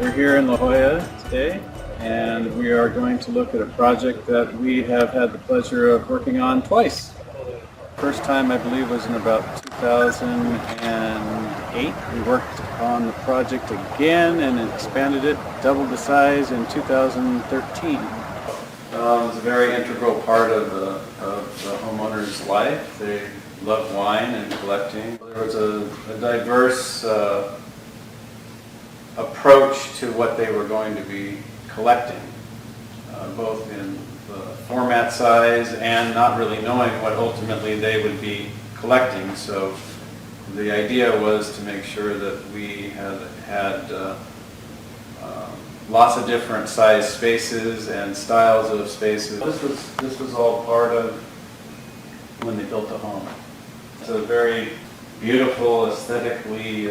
We're here in La Jolla today, and we are going to look at a project that we have had the pleasure of working on twice. First time, I believe, was in about 2008. We worked on the project again and expanded it, doubled the size in 2013. It was a very integral part of the homeowner's life. They loved wine and collecting. There was a diverse approach to what they were going to be collecting, both in the format size and not really knowing what ultimately they would be collecting. So the idea was to make sure that we had lots of different size spaces and styles of spaces. This was all part of when they built the home. It's a very beautiful, aesthetically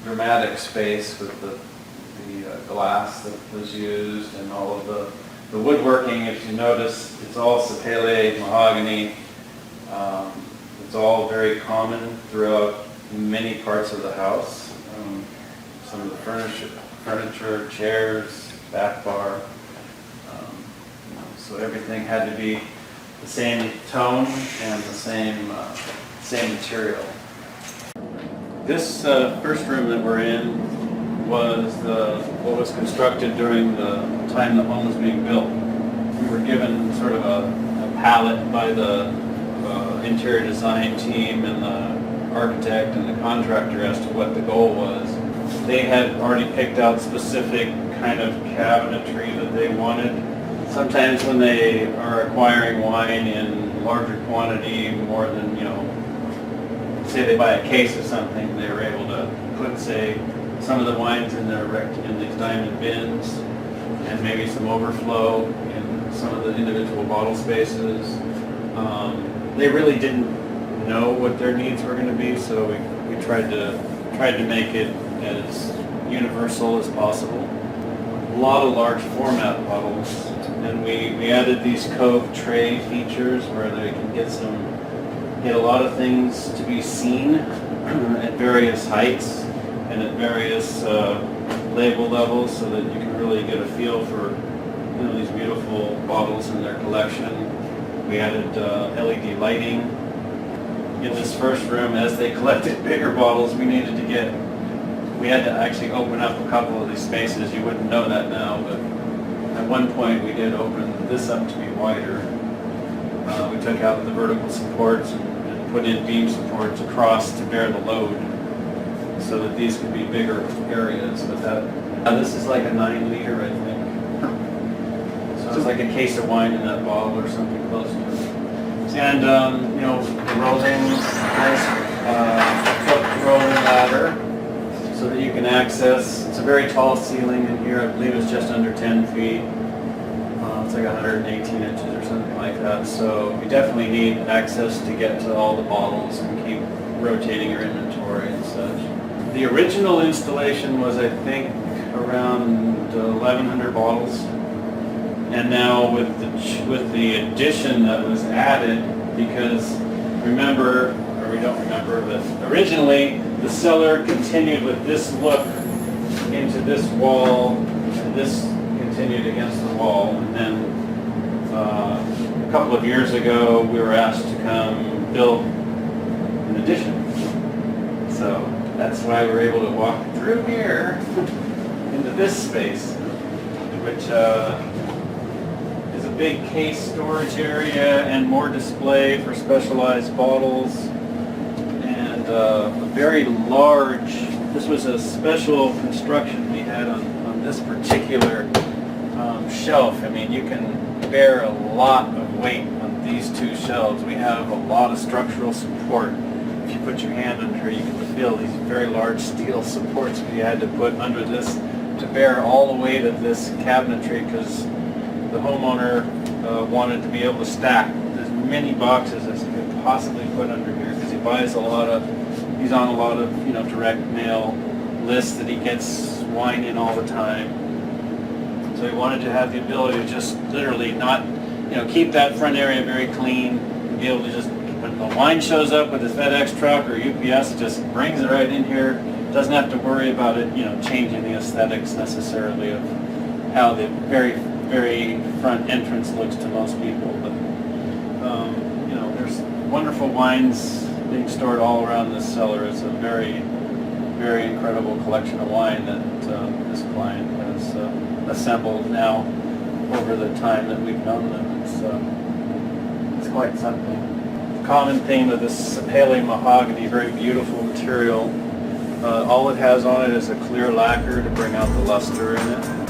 dramatic space with the glass that was used and all of the woodworking. If you notice, it's all sapele, mahogany. It's all very common throughout many parts of the house. Some of the furniture, chairs, back bar. So everything had to be the same tone and the same material. This first room that we're in was what was constructed during the time the home was being built. We were given sort of a palette by the interior design team and the architect and the contractor as to what the goal was. They had already picked out specific kind of cabinetry that they wanted. Sometimes when they are acquiring wine in larger quantity, more than, say they buy a case of something, they were able to put, say, some of the wines in these diamond bins, and maybe some overflow in some of the individual bottle spaces. They really didn't know what their needs were going to be, so we tried to make it as universal as possible. A lot of large format bottles, and we added these cove tray features where they can get a lot of things to be seen at various heights and at various label levels, so that you can really get a feel for these beautiful bottles in their collection. We added LED lighting in this first room. As they collected bigger bottles, we had to actually open up a couple of these spaces. You wouldn't know that now, but at one point we did open this up to be wider. We took out the vertical supports and put in beam supports across to bear the load, so that these could be bigger areas. But this is like a 9-liter, I think. So it's like a case of wine in that bottle or something close to it. And the rolling ladder, so that you can access. It's a very tall ceiling in here. I believe it's just under 10 feet. It's like 118 inches or something like that. So you definitely need access to get to all the bottles and keep rotating your inventory and such. The original installation was, I think, around 1,100 bottles. And now with the addition that was added, because we don't remember, but originally the cellar continued with this look into this wall, and this continued against the wall. And then a couple of years ago, we were asked to come build an addition. So that's why we're able to walk through here into this space, which is a big case storage area and more display for specialized bottles, and a very large. This was a special construction we had on this particular shelf. I mean, you can bear a lot of weight on these two shelves. We have a lot of structural support. If you put your hand under here, you can feel these very large steel supports we had to put under this to bear all the weight of this cabinetry, because the homeowner wanted to be able to stack as many boxes as he could possibly put under here, because he's on a lot of direct mail lists that he gets wine in all the time. So he wanted to have the ability to just literally not, keep that front area very clean, and be able to just, when the wine shows up with his FedEx truck or UPS, it just brings it right in here, doesn't have to worry about it, changing the aesthetics necessarily of how the very, very front entrance looks to most people. But there's wonderful wines being stored all around this cellar. It's a very, very incredible collection of wine that this client has assembled now over the time that we've known them. It's quite something. The common theme of this Pale mahogany, very beautiful material. All it has on it is a clear lacquer to bring out the luster in it.